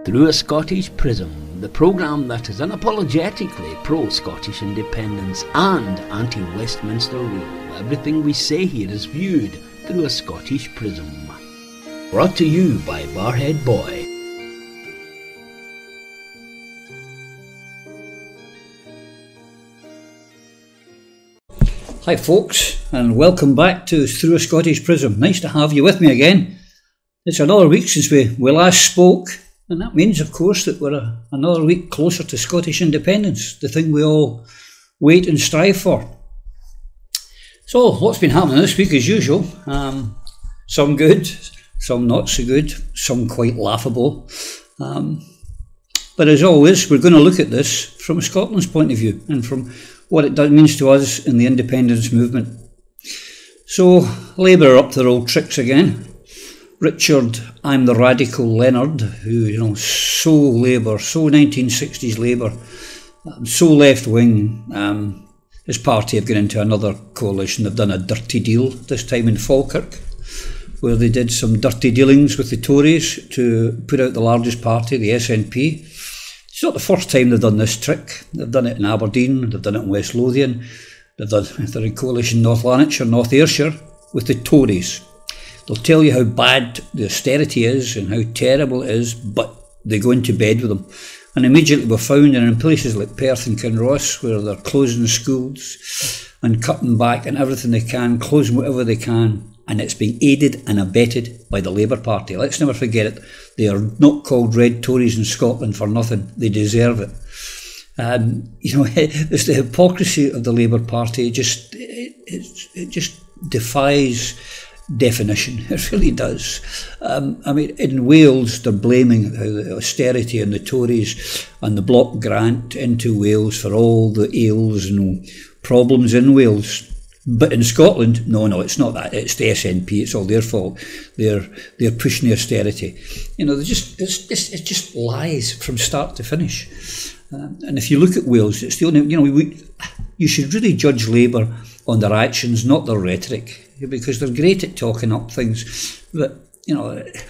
Through a Scottish Prism, the programme that is unapologetically pro-Scottish independence and anti-Westminster rule. Everything we say here is viewed through a Scottish prism. Brought to you by Barhead Boy. Hi folks, and welcome back to Through a Scottish Prism. Nice to have you with me again. It's another week since we last spoke, and that means of course that we're another week closer to Scottish independence, the thing we all wait and strive for. So what's been happening this week as usual? Some good, some not so good, some quite laughable. But as always, we're going to look at this from Scotland's point of view and from what it means to us in the independence movement. So, Labour are up to their old tricks again. Richard, I'm the Radical Leonard, who, so Labour, so 1960s Labour, so left-wing, his party have gone into another coalition. They've done a dirty deal, this time in Falkirk, where they did some dirty dealings with the Tories to put out the largest party, the SNP. It's not the first time they've done this trick. They've done it in Aberdeen, they've done it in West Lothian, they're in coalition North Lanarkshire, North Ayrshire with the Tories. They'll tell you how bad the austerity is and how terrible it is, but they go into bed with them. And immediately we're found in places like Perth and Kinross, where they're closing schools and cutting back and everything they can, closing whatever they can, and it's being aided and abetted by the Labour Party. Let's never forget it. They are not called Red Tories in Scotland for nothing. They deserve it. It's the hypocrisy of the Labour Party. It just defies definition. It really does. In Wales, they're blaming the austerity and the Tories and the block grant into Wales for all the ills and problems in Wales. But in Scotland, no, it's not that. It's the SNP. It's all their fault. They're pushing the austerity. It's just lies from start to finish. And if you look at Wales, it's the only. You should really judge Labour on their actions, not their rhetoric, because they're great at talking up things. But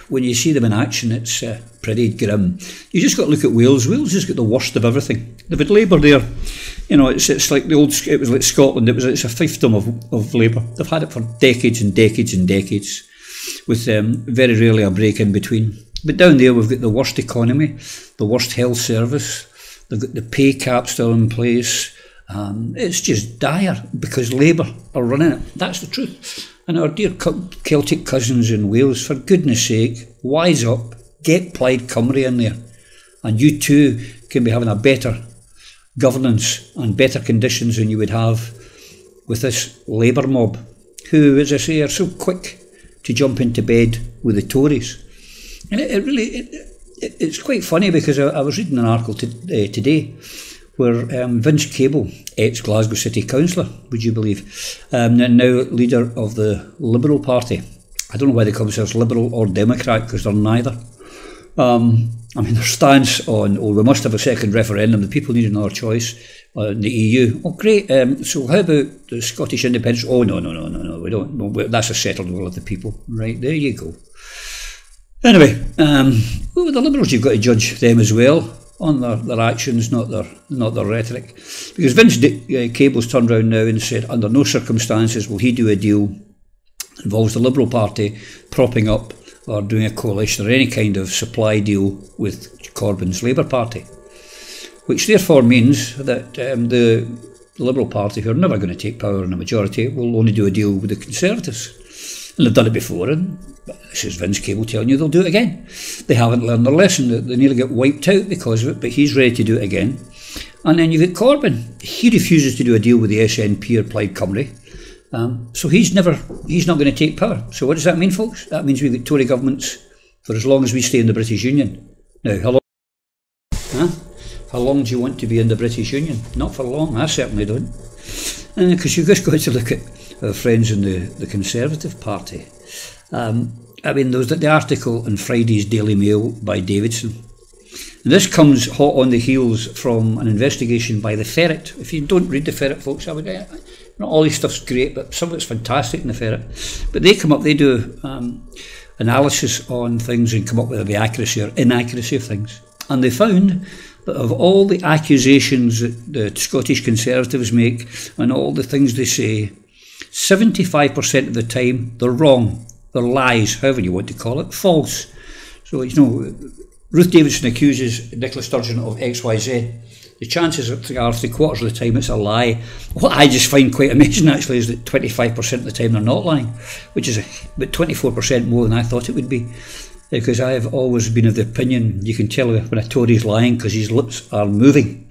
when you see them in action, it's pretty grim. You just got to look at Wales. Wales has got the worst of everything. They've had Labour there. It's like it was like Scotland. It's a fiefdom of Labour. They've had it for decades and decades and decades, with very rarely a break in between. But down there, we've got the worst economy, the worst health service. They've got the pay cap still in place. It's just dire because Labour are running it. That's the truth. And our dear Celtic cousins in Wales, for goodness sake, wise up, get Plaid Cymru in there, and you too can be having a better governance and better conditions than you would have with this Labour mob, who, as I say, are so quick to jump into bed with the Tories. And it's quite funny because I was reading an article today where Vince Cable, ex-Glasgow City Councillor, would you believe, and now leader of the Liberal Party. I don't know why they call themselves Liberal or Democrat, because they're neither. Their stance on, we must have a second referendum, the people need another choice in the EU. Oh, great. So how about the Scottish independence? Oh, no, we don't. No, that's a settled will of the people. Right, there you go. Anyway, with the Liberals, you've got to judge them as well on their actions, not their rhetoric. Because Vince Cable's turned around now and said, under no circumstances will he do a deal that involves the Liberal Party propping up or doing a coalition or any kind of supply deal with Corbyn's Labour Party. Which therefore means that the Liberal Party, who are never going to take power in a majority, will only do a deal with the Conservatives. And they've done it before, and this is Vince Cable telling you they'll do it again. They haven't learned their lesson. They nearly get wiped out because of it, but he's ready to do it again. And then you've got Corbyn. He refuses to do a deal with the SNP or Plaid Cymru. So he's not going to take power. So what does that mean, folks? That means we've got Tory governments for as long as we stay in the British Union. Now, how long do you want to be in the British Union? Not for long, I certainly don't. Because you've just got to look at our friends in the Conservative Party. There was the article in Friday's Daily Mail by Davidson. And this comes hot on the heels from an investigation by the Ferret. If you don't read the Ferret, folks, not all this stuff's great, but some of it's fantastic in the Ferret. But they do analysis on things and come up with the accuracy or inaccuracy of things. And they found that of all the accusations that the Scottish Conservatives make and all the things they say, 75% of the time they're wrong, they're lies, however you want to call it, false. So, Ruth Davidson accuses Nicola Sturgeon of XYZ. The chances are 3/4 of the time it's a lie. What I just find quite amazing actually is that 25% of the time they're not lying, which is about 24% more than I thought it would be. Because I have always been of the opinion, you can tell when a Tory's lying because his lips are moving.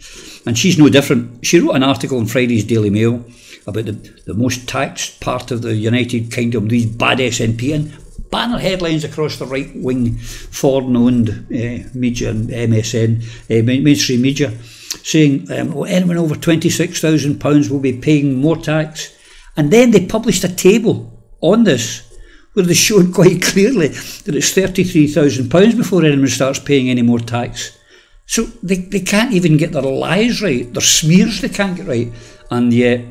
And she's no different. She wrote an article in Friday's Daily Mail about the most taxed part of the United Kingdom, these bad SNP, and banner headlines across the right-wing foreign-owned media and MSN, mainstream media, saying anyone over £26,000 will be paying more tax. And then they published a table on this where they showed quite clearly that it's £33,000 before anyone starts paying any more tax. So they can't even get their lies right, their smears they can't get right, and yet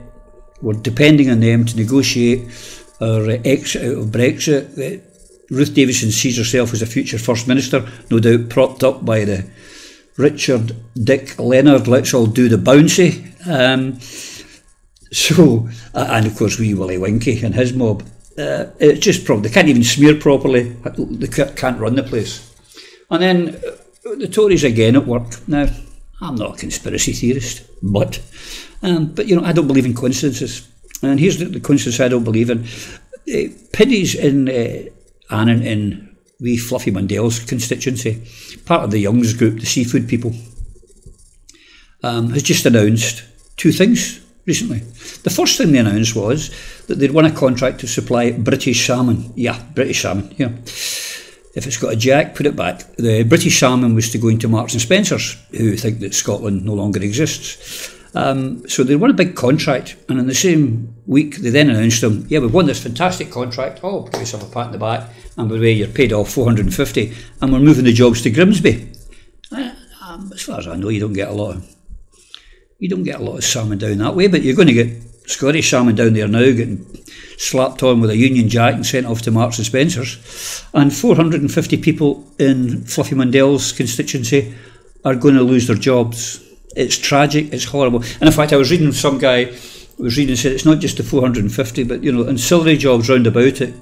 we're depending on them to negotiate our exit out of Brexit. Ruth Davidson sees herself as a future First Minister, no doubt propped up by the Richard Dick Leonard, let's all do the bouncy. And of course wee Willie Winkie and his mob. It's just probably, they can't even smear properly, they can't run the place. And then the Tories again at work. Now, I'm not a conspiracy theorist, but I don't believe in coincidences. And here's the coincidence I don't believe in. Piddy's in Annan in wee Fluffy Mundell's constituency, part of the Youngs group, the seafood people, has just announced two things recently. The first thing they announced was that they'd won a contract to supply British salmon. Yeah, British salmon, yeah. If it's got a jack, put it back. The British salmon was to go into Marks and Spencer's, who think that Scotland no longer exists. So they won a big contract, and in the same week they then announced them, yeah, we've won this fantastic contract, give yourself a pat in the back, and by the way, you're paid off 450, and we're moving the jobs to Grimsby. As far as I know, you don't get a lot of salmon down that way, but you're going to get Scottish salmon down there now, getting slapped on with a Union Jack and sent off to Marks and Spencer's, and 450 people in Fluffy Mundell's constituency are going to lose their jobs. It's tragic, it's horrible. And in fact, I was reading, some guy was reading and said it's not just the 450, but ancillary jobs round about it.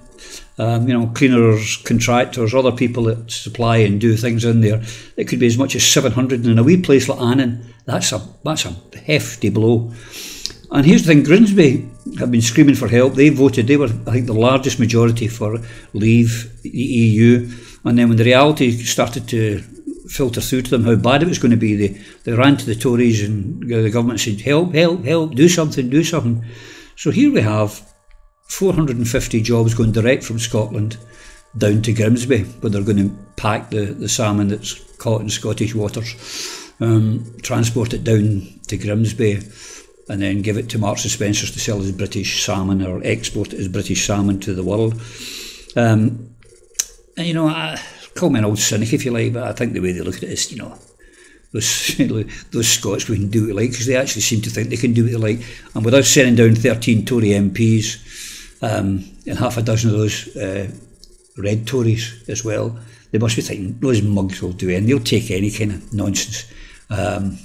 Cleaners, contractors, other people that supply and do things in there. It could be as much as 700, and in a wee place like Annan, that's a hefty blow. And here's the thing, Grimsby have been screaming for help. They voted, they were, I think, the largest majority for leave the EU. And then when the reality started to filter through to them how bad it was going to be, they ran to the Tories, and the government said, help, help, help, do something, do something. So here we have 450 jobs going direct from Scotland down to Grimsby, where they're going to pack the salmon that's caught in Scottish waters, transport it down to Grimsby, and then give it to Marks and Spencer's to sell as British salmon, or export it as British salmon to the world. Call me an old cynic if you like, but I think the way they look at it is, those Scots can do what they like, because they actually seem to think they can do what they like. And without sending down 13 Tory MPs, and half a dozen of those red Tories as well, they must be thinking, those mugs will do anything, they'll take any kind of nonsense.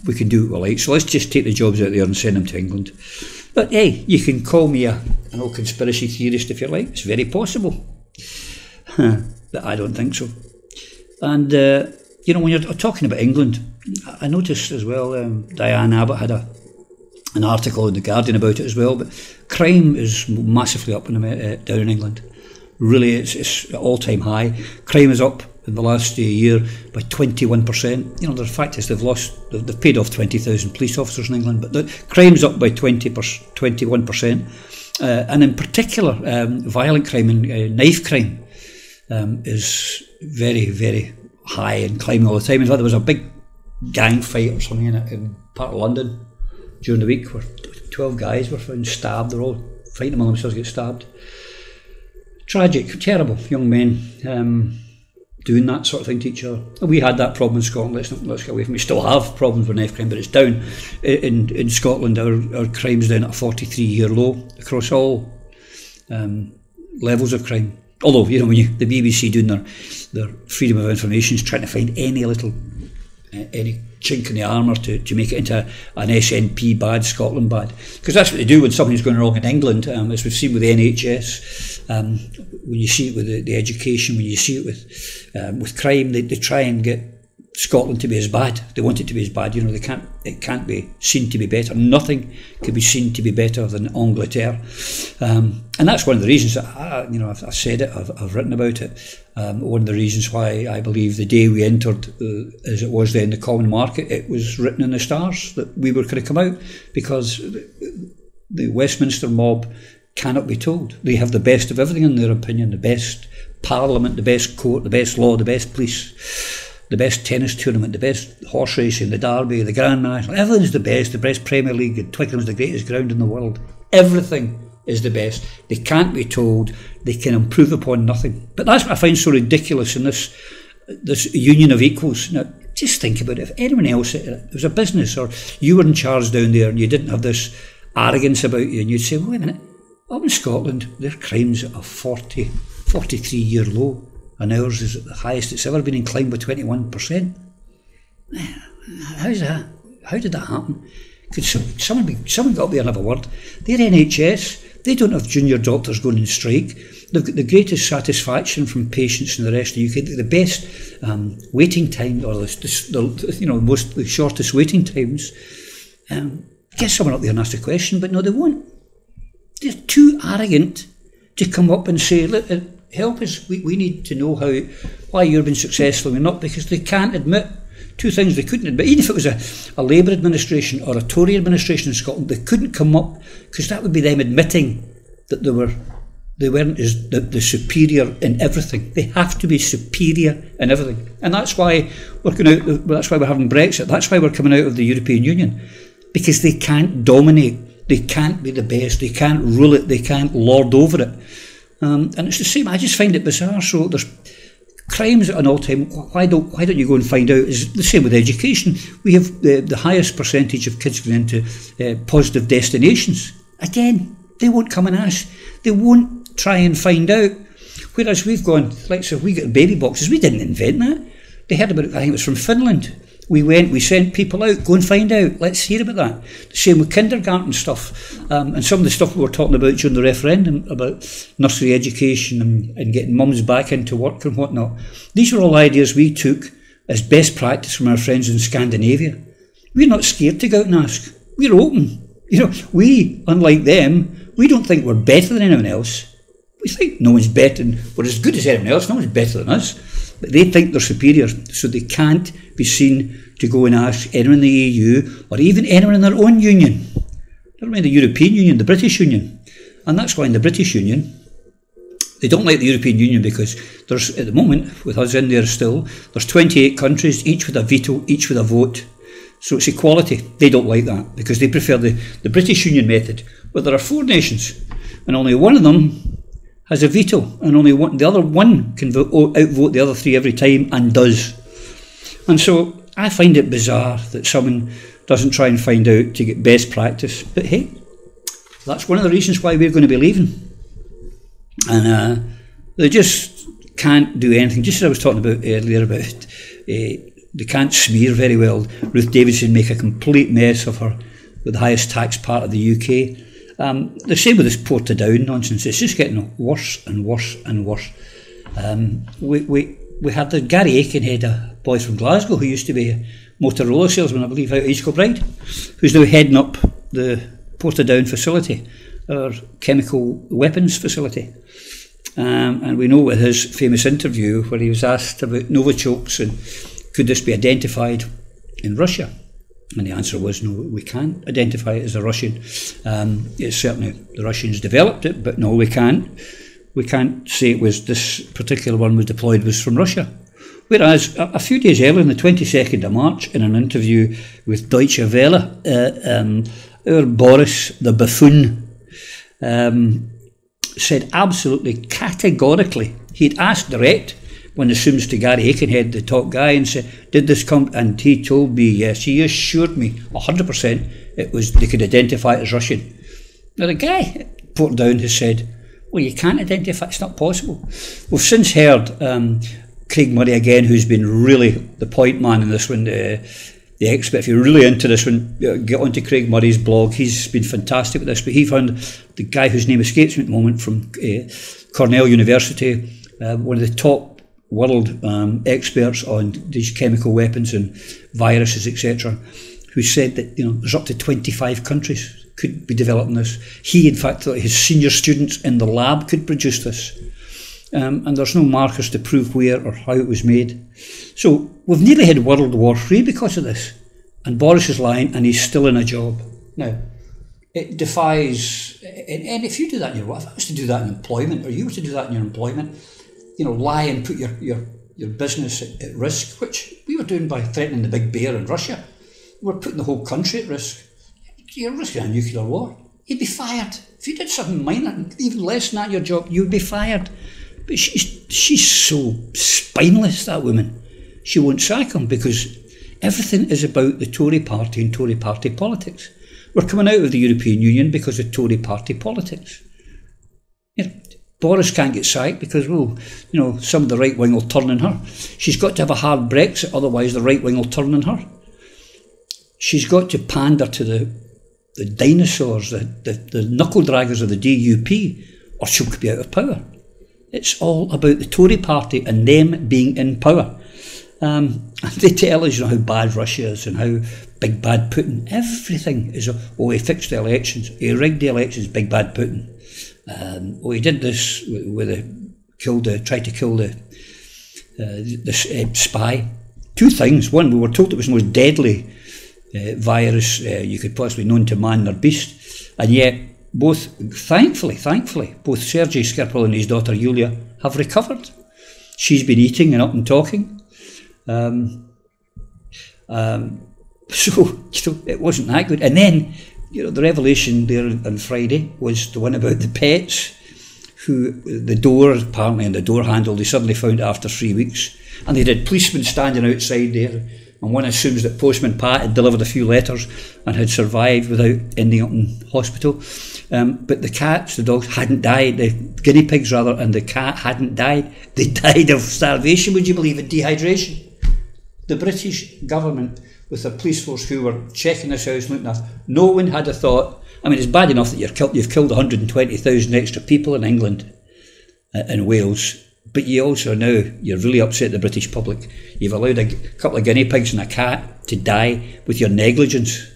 We can do what we like, so let's just take the jobs out there and send them to England. But hey, you can call me an old conspiracy theorist if you like, it's very possible. But I don't think so. And, when you're talking about England, I noticed as well, Diane Abbott had an article in The Guardian about it as well, but crime is massively up down in England. Really, it's at all-time high. Crime is up in the last year by 21%. The fact is they've paid off 20,000 police officers in England, but the crime's up by 21%. And in particular, violent crime and knife crime is very, very high and climbing all the time. In fact, there was a big gang fight or something in part of London during the week where 12 guys were found stabbed. They're all fighting among themselves, get stabbed. Tragic, terrible young men doing that sort of thing to each other. We had that problem in Scotland. Let's get away from it. We still have problems with knife crime, but it's down in Scotland. Our crime's down at a 43-year low across all levels of crime. Although, when the BBC doing their freedom of information is trying to find any little any chink in the armour to make it into an SNP bad, Scotland bad. Because that's what they do when something's going wrong in England, as we've seen with the NHS, when you see it with the education, when you see it with crime, they try and get Scotland to be as bad. They want it to be as bad. It can't be seen to be better. Nothing could be seen to be better than Angleterre. And that's one of the reasons that I've said it, I've written about it. One of the reasons why I believe the day we entered, as it was then, the common market, it was written in the stars that we were going to come out, because the Westminster mob cannot be told. They have the best of everything in their opinion, the best parliament, the best court, the best law, the best police, the best tennis tournament, the best horse racing, the Derby, the Grand National. Everything's the best Premier League, and Twickenham's the greatest ground in the world. Everything is the best. They can't be told. They can improve upon nothing. But that's what I find so ridiculous in this union of equals. Now, just think about it. If anyone else, it was a business, or you were in charge down there and you didn't have this arrogance about you, and you'd say, well, wait a minute, up in Scotland, their crime's at a 43-year low, and ours is at the highest it's ever been, in climbed by 21%. How's that? How did that happen? Could someone got up there and have a word? Their NHS, they don't have junior doctors going on strike. They've got the greatest satisfaction from patients in the rest of the UK. The best waiting time, or the shortest waiting times. Get someone up there and ask a question, but no, they won't. They're too arrogant to come up and say, look, help us, we need to know why you've been successful or not, because they can't admit two things they couldn't admit. Even if it was a Labour administration or a Tory administration in Scotland, they couldn't come up, because that would be them admitting that they weren't as the superior in everything. They have to be superior in everything. And that's why we're going out, that's why we're having Brexit, that's why we're coming out of the European Union, because they can't dominate, they can't be the best, they can't rule it, they can't lord over it. And it's the same. I just find it bizarre. So there's crimes at an all-time. Why don't you go and find out? It's the same with education. We have the highest percentage of kids going into positive destinations. Again, they won't come and ask. They won't try and find out. Whereas we've gone, like, so we got baby boxes. We didn't invent that. They heard about it. I think it was from Finland. We sent people out, go and find out, let's hear about that. The same with kindergarten stuff, and some of the stuff we were talking about during the referendum about nursery education and getting mums back into work and whatnot. These are all ideas we took as best practice from our friends in Scandinavia. We're not scared to go out and ask. We're open. We, unlike them, we don't think we're better than anyone else. We think no one's better, we're as good as anyone else, no one's better than us. But they think they're superior, so they can't be seen to go and ask anyone in the EU, or even anyone in their own union. Never mind the European Union, the British Union. And that's why in the British Union, they don't like the European Union, because there's, at the moment, with us in there still, there's 28 countries, each with a veto, each with a vote. So it's equality. They don't like that, because they prefer the British Union method, where there are 4 nations, and only one of them has a veto, and only the other one can outvote the other 3 every time, and does. And so I find it bizarre that someone doesn't try and find out to get best practice. But hey, that's one of the reasons why we're going to be leaving. And they just can't do anything. Just as I was talking about earlier about they can't smear very well. Ruth Davidson make a complete mess of her with the highest tax part of the UK. The same with this Portadown nonsense. It's just getting worse and worse and worse. We had the Gary Aikenhead, a boy from Glasgow who used to be a Motorola salesman, I believe, out of East Kilbride, who's now heading up the Portadown facility, our chemical weapons facility. And we know with his famous interview where he was asked about Novichokes and could this be identified in Russia? And the answer was no, we can't identify it as a Russian. It's certainly the Russians developed it, but no, we can't. We can't say it was this particular one was deployed was from Russia. Whereas a few days earlier, on the 22nd of March, in an interview with Deutsche Welle, our Boris the buffoon said absolutely categorically, he'd asked direct when it assumes to Gary Aikenhead, the top guy, and said, did this come? And he told me, yes, he assured me 100% it was, they could identify it as Russian. Now the guy at Portadown has said, well, you can't identify, it's not possible. We've since heard Craig Murray again, who's been really the point man in this one, the expert. If you're really into this one, get onto Craig Murray's blog. He's been fantastic with this. But he found the guy whose name escapes me at the moment from Cornell University, one of the top world experts on these chemical weapons and viruses, etc., who said that there's up to 25 countries could be developing this. He, in fact, thought his senior students in the lab could produce this. And there's no markers to prove where or how it was made. So we've nearly had World War III because of this. And Boris is lying and he's still in a job. Now, it defies, and if you do that in your, if I was to do that in employment, or you were to do that in your employment, lie and put your business at risk, which we were doing by threatening the big bear in Russia. We're putting the whole country at risk. You're risking a nuclear war. You'd be fired. If you did something minor, even less than that, your job, you'd be fired. But she's so spineless, that woman. She won't sack him because everything is about the Tory party and Tory party politics. We're coming out of the European Union because of Tory party politics. Boris can't get sacked because, some of the right wing will turn on her. She's got to have a hard Brexit, otherwise the right wing will turn on her. She's got to pander to the dinosaurs, the knuckle draggers of the DUP, or she'll be out of power. It's all about the Tory party and them being in power. And they tell us how bad Russia is and how big bad Putin. Everything is, he fixed the elections, he rigged the elections, big bad Putin. He did this tried to kill the spy. Two things. One, we were told it was the most deadly virus you could possibly known to man or beast, and yet thankfully, both Sergei Skripal and his daughter Yulia have recovered. She's been eating and up and talking. So it wasn't that good. And then the revelation there on Friday was the one about the pets, who the door handle they suddenly found after 3 weeks, and they had policemen standing outside there. And one assumes that Postman Pat had delivered a few letters and had survived without ending up in hospital. But the cats, the dogs, hadn't died. The guinea pigs, rather, and the cat hadn't died. They died of starvation, would you believe, and dehydration. The British government, with the police force who were checking this house, looking after, no one had a thought. I mean, it's bad enough that you've killed 120,000 extra people in England and Wales. But you also you're really upset the British public. You've allowed a couple of guinea pigs and a cat to die with your negligence.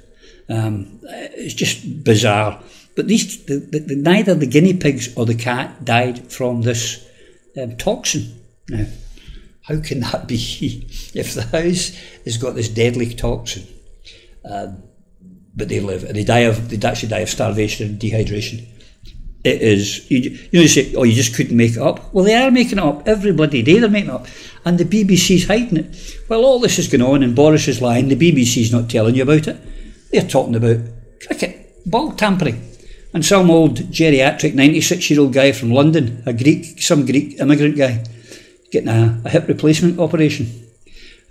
It's just bizarre. But neither the guinea pigs or the cat died from this toxin. Now, how can that be if the house has got this deadly toxin? But they live, and they'd actually die of starvation and dehydration. It is, you say, you just couldn't make it up. Well, they are making it up. Every bloody day they're making it up. And the BBC's hiding it. Well, all this is going on and Boris is lying. The BBC's not telling you about it. They're talking about cricket, ball tampering. And some old geriatric 96-year-old guy from London, some Greek immigrant guy, getting a hip replacement operation.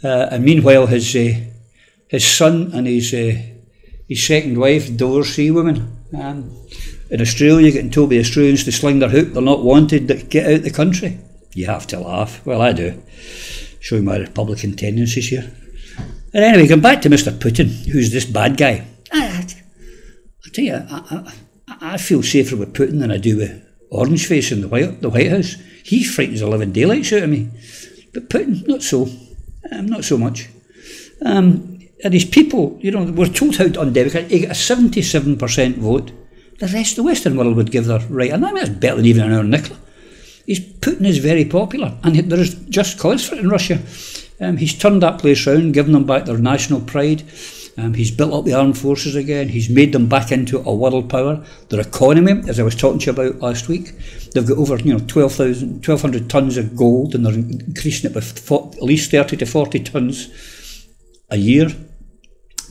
And meanwhile, his son and his second wife, divorcee woman, in Australia, getting told by Australians to sling their hook, they're not wanted, get out the country. You have to laugh. Well, I do. Showing my Republican tendencies here. And anyway, going back to Mr. Putin, who's this bad guy. I tell you, I feel safer with Putin than I do with Orange Face in the White House. He frightens the living daylights out of me. But Putin, not so. Not so much. And his people, we're told how undemocratic. He got a 77% vote. The rest of the Western world would give their right, and I mean, that's better than even our Nicola. Putin is very popular, and there is just cause for it in Russia. He's turned that place round, given them back their national pride. He's built up the armed forces again. He's made them back into a world power. Their economy, as I was talking to you about last week, they've got over 1,200 tonnes of gold, and they're increasing it by at least 30 to 40 tonnes a year.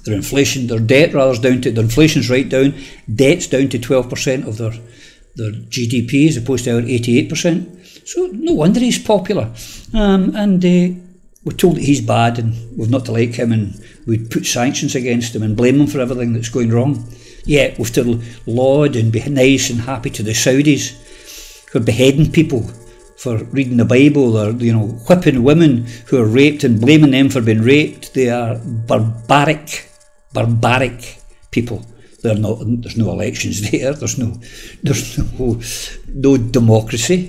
Their inflation's right down. Debt's down to 12% of their GDP as opposed to our 88%. So no wonder he's popular. And we're told that he's bad and we've not to like him, and we'd put sanctions against him and blame him for everything that's going wrong. Yet we've to laud and be nice and happy to the Saudis who are beheading people for reading the Bible, or whipping women who are raped and blaming them for being raped. They are barbaric people. They're not. There's no elections there. There's no democracy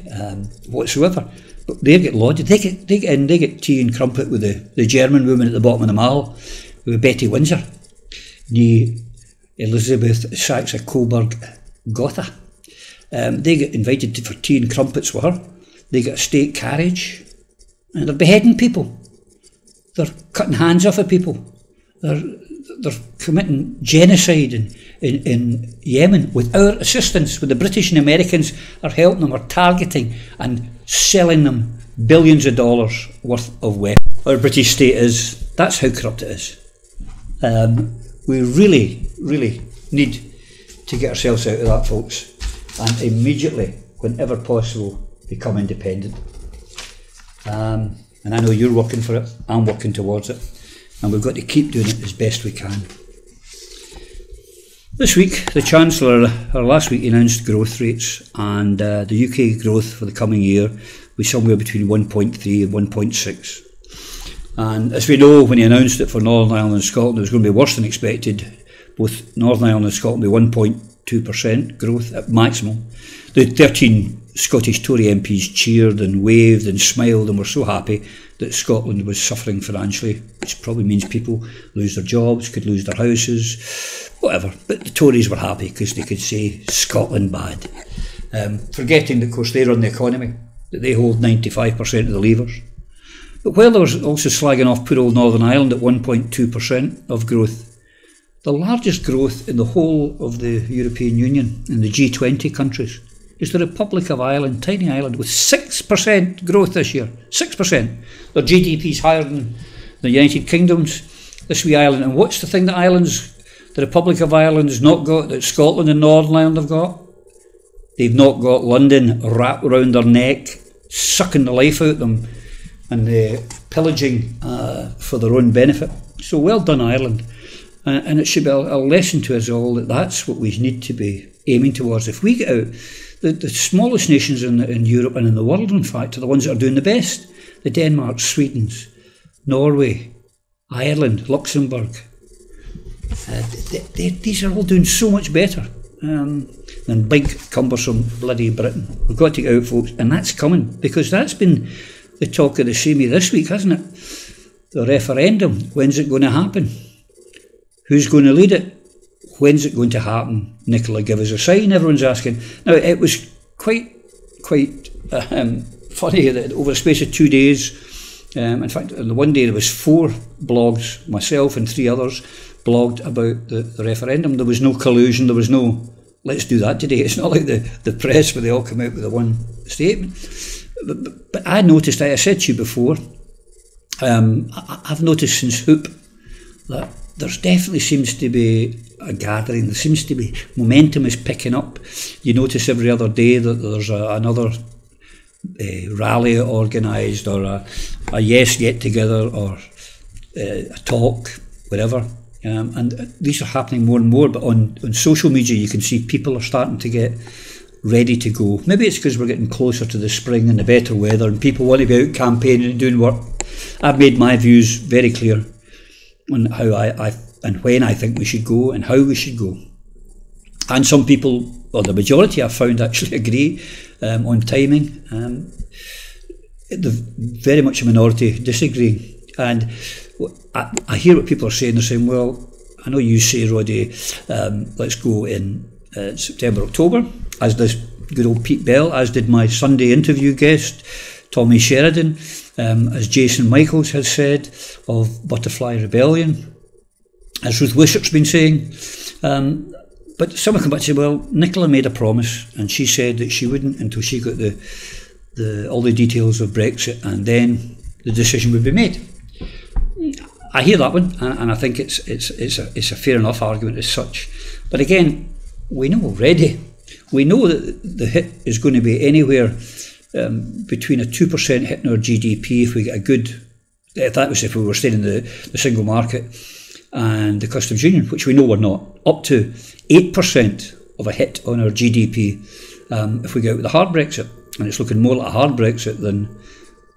whatsoever. But they get lauded. They get tea and crumpet with the German woman at the bottom of the mall, with Betty Windsor, the Elizabeth Saxe-Coburg Gotha. They get invited for tea and crumpets with her. They get a state carriage, and they're beheading people. They're cutting hands off of people. They're committing genocide in Yemen with our assistance, with the British and Americans are helping them, are targeting and selling them billions of dollars worth of weapons. Our British state that's how corrupt it is. We really, really need to get ourselves out of that, folks, and immediately, whenever possible, become independent. And I know you're working for it, I'm working towards it, and we've got to keep doing it as best we can. This week, the Chancellor, last week, announced growth rates, and the UK growth for the coming year will be somewhere between 1.3 and 1.6. And as we know, when he announced it for Northern Ireland and Scotland, it was going to be worse than expected. Both Northern Ireland and Scotland will be 1.2% growth at maximum. The 13 Scottish Tory MPs cheered and waved and smiled and were so happy that Scotland was suffering financially, which probably means people lose their jobs, could lose their houses, whatever. But the Tories were happy because they could say Scotland bad. Forgetting that, of course, they run the economy, that they hold 95% of the levers. But while there was also slagging off poor old Northern Ireland at 1.2% of growth, the largest growth in the whole of the European Union, in the G20 countries, is the Republic of Ireland, tiny island, with 6% growth this year. 6%. Their GDP is higher than the United Kingdom's, this wee island. And what's the thing that the Republic of Ireland has not got, that Scotland and Northern Ireland have got? They've not got London wrapped around their neck, sucking the life out of them, and pillaging for their own benefit. So well done, Ireland. And it should be a lesson to us all that that's what we need to be aiming towards. If we get out, the smallest nations in Europe and in the world, in fact, are the ones that are doing the best. The Denmark, Swedens, Norway, Ireland, Luxembourg. These are all doing so much better than big, cumbersome, bloody Britain. We've got to get out, folks, and that's coming, because that's been the talk of the same this week, hasn't it? The referendum. When's it going to happen? Who's going to lead it? When's it going to happen? Nicola, give us a sign, everyone's asking. Now, it was quite funny that over a space of 2 days, in fact, on the one day there was 4 blogs, myself and 3 others, blogged about the referendum. There was no collusion, there was no, let's do that today. It's not like the press where they all come out with the one statement. But I noticed, I said to you before, I've noticed since Hoop that there definitely seems to be a gathering, there seems to be, momentum is picking up. You notice every other day that there's another rally organised, or a yes get together, or a talk, whatever. And these are happening more and more, but on social media you can see people are starting to get ready to go. Maybe it's because we're getting closer to the spring and the better weather, and people want to be out campaigning and doing work. I've made my views very clear on how I and when I think we should go and how we should go. And some people, well, the majority I've found actually agree on timing. Very much a minority disagreeing. And I hear what people are saying. They're saying, well, I know you say, Roddy, let's go in September, October, as does good old Pete Bell, as did my Sunday interview guest, Tommy Sheridan, as Jason Michaels has said, of Butterfly Rebellion, as Ruth Wishart's been saying. But someone come back and say, well, Nicola made a promise, and she said that she wouldn't until she got all the details of Brexit, and then the decision would be made. I hear that one, and I think it's a fair enough argument as such. But again, we know already. We know that the hit is going to be anywhere between a 2% hit in our GDP if we get a good, if we were staying in the single market and the customs union, which we know we're not, up to 8% of a hit on our GDP if we go out with a hard Brexit. and it's looking more like a hard Brexit than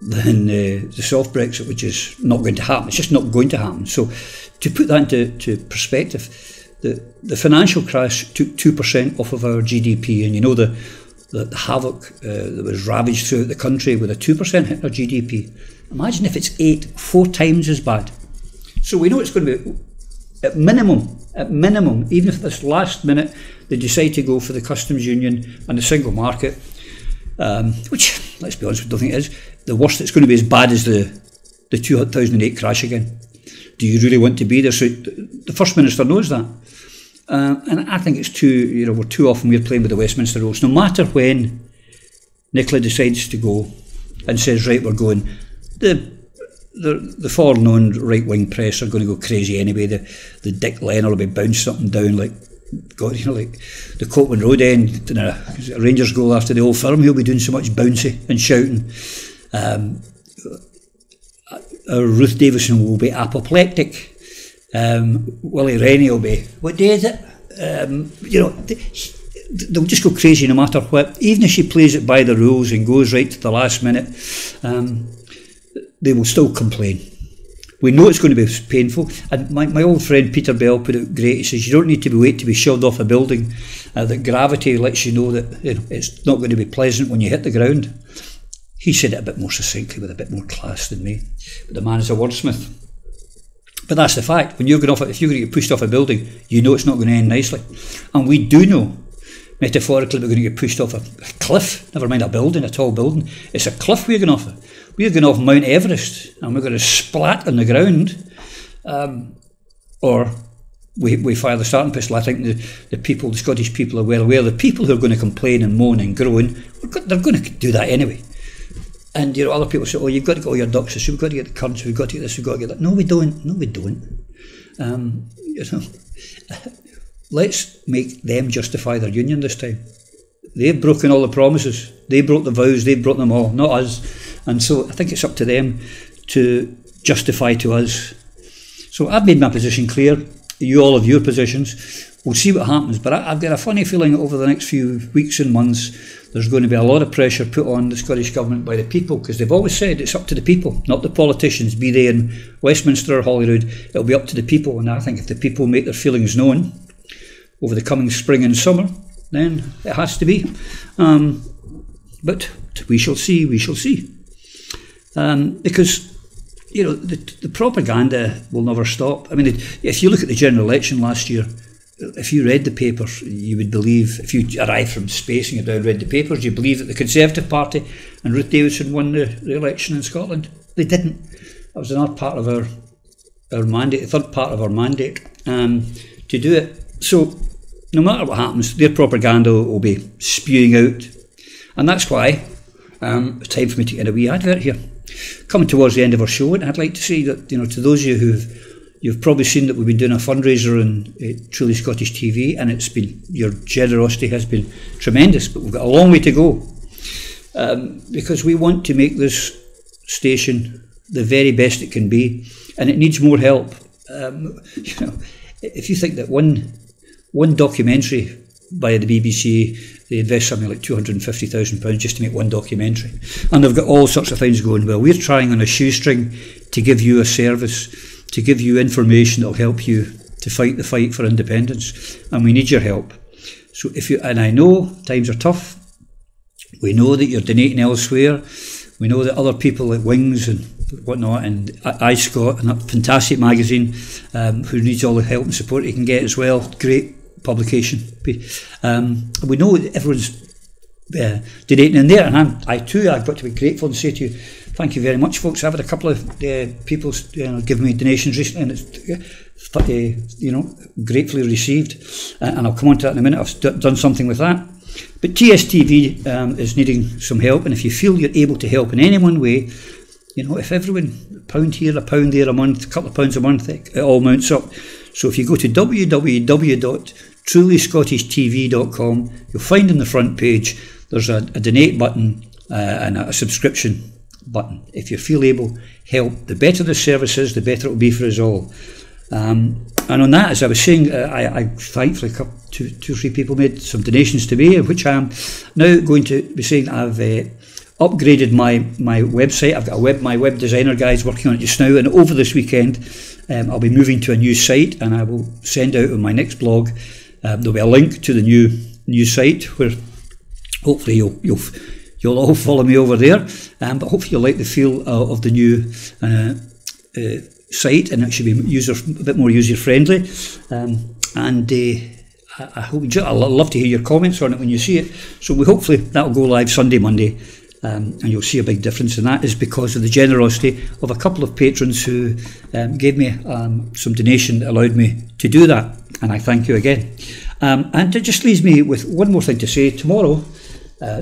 the soft Brexit, which is not going to happen. It's just not going to happen. So to put that into perspective, the financial crash took 2% off of our GDP, and you know the havoc that was ravaged throughout the country with a 2% hit our GDP. Imagine if it's 4 times as bad. So we know it's going to be, at minimum, even if this last minute they decide to go for the customs union and the single market, which, let's be honest, we don't think it is, the worst it's going to be as bad as the 2008 crash again. Do you really want to be there? So the First Minister knows that. And I think it's we're too often we're playing with the Westminster rules. No matter when Nicola decides to go and says, right, we're going, the foreknown right-wing press are going to go crazy anyway. The Dick Lennon will be bouncing up and down like the Copland Road end in a Rangers goal after the Old Firm. He'll be doing so much bouncy and shouting. Ruth Davison will be apoplectic. Willie Rennie will be, what day is it? They'll just go crazy no matter what. Even if she plays it by the rules and goes right to the last minute, they will still complain. We know it's going to be painful. And my old friend Peter Bell put it great. He says, you don't need to wait to be shoved off a building. That gravity lets you know that it's not going to be pleasant when you hit the ground. He said it a bit more succinctly with a bit more class than me. But the man is a wordsmith. But that's the fact. When you're going off, if you're going to get pushed off a building, you know it's not going to end nicely. And we do know, metaphorically, we're going to get pushed off a cliff. Never mind a building, a tall building. It's a cliff we're going off. We're going off Mount Everest, and we're going to splat on the ground, or we fire the starting pistol. I think the Scottish people are well aware. The people who are going to complain and moan and groan, they're going to do that anyway. And other people say, "Oh, you've got to get all your ducks. So we've got to get the currency. We've got to get this. We've got to get that." No, we don't. No, we don't. Let's make them justify their union this time. They've broken all the promises. They broke the vows. They've broken them all, not us. And so I think it's up to them to justify to us. So I've made my position clear. You all have your positions. We'll see what happens. But I've got a funny feeling that over the next few weeks and months, there's going to be a lot of pressure put on the Scottish Government by the people, because they've always said it's up to the people, not the politicians, be they in Westminster or Holyrood. It'll be up to the people. And I think if the people make their feelings known over the coming spring and summer, then it has to be. But we shall see, because the propaganda will never stop. I mean, if you look at the general election last year, if you read the papers, you would believe, if you arrived from space and you down read the papers, you believe that the Conservative Party and Ruth Davison won the election in Scotland. They didn't. That was another part of our mandate, the third part of our mandate, to do it. So no matter what happens, their propaganda will be spewing out. And that's why it's time for me to get a wee advert here. Coming towards the end of our show, and I'd like to say that, to those of you you've probably seen that we've been doing a fundraiser on Truly Scottish TV, and your generosity has been tremendous, but we've got a long way to go, because we want to make this station the very best it can be, and it needs more help. If you think that one documentary by the BBC, they invest something like £250,000 just to make one documentary, and they've got all sorts of things going. Well, we're trying on a shoestring to give you a service, to give you information that will help you to fight the fight for independence, and we need your help. So and I know times are tough. We know that you're donating elsewhere. We know that other people like Wings and whatnot, and iScot, and that fantastic magazine, who needs all the help and support you can get as well. Great publication. We know that everyone's donating in there, and I've got to be grateful and say to you, thank you very much, folks. I've had a couple of people give me donations recently, and it's gratefully received, and I'll come on to that in a minute. I've done something with that. But TSTV is needing some help, and if you feel you're able to help in any one way, if everyone, a pound here, a pound there a month, a couple of pounds a month, it all mounts up. So if you go to www.trulyscottishtv.com, you'll find on the front page there's a donate button and a subscription button. If you feel able, help. The better the service is, the better it will be for us all. And on that, as I was saying, I thankfully two or three people made some donations to me, which I'm now going to be saying I've upgraded my website. I've got my web designer guys working on it just now, and over this weekend I'll be moving to a new site, and I will send out on my next blog there'll be a link to the new site where hopefully you'll all follow me over there, but hopefully you'll like the feel of the new site, and it should be a bit more user friendly, and I hope I'd love to hear your comments on it when you see it. So hopefully that'll go live Sunday, Monday, and you'll see a big difference, and that is because of the generosity of a couple of patrons who gave me some donation that allowed me to do that, and I thank you again. And it just leaves me with one more thing to say. Tomorrow,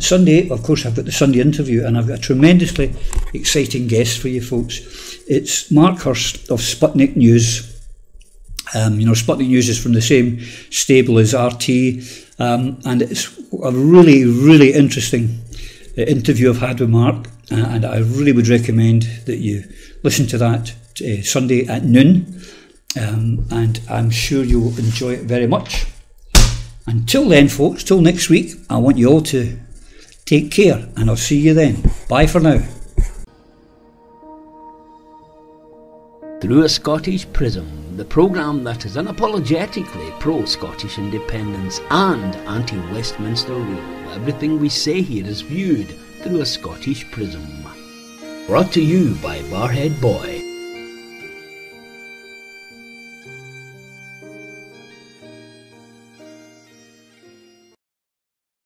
Sunday, of course, I've got the Sunday interview, and I've got a tremendously exciting guest for you folks. It's Mark Hurst of Sputnik News. Sputnik News is from the same stable as RT, and it's a really, really interesting interview I've had with Mark, and I really would recommend that you listen to that Sunday at noon, and I'm sure you'll enjoy it very much. Until then, folks, till next week, I want you all to take care, and I'll see you then. Bye for now. Through a Scottish Prism, the programme that is unapologetically pro-Scottish independence and anti-Westminster rule. Everything we say here is viewed through a Scottish prism. Brought to you by Barhead Boy.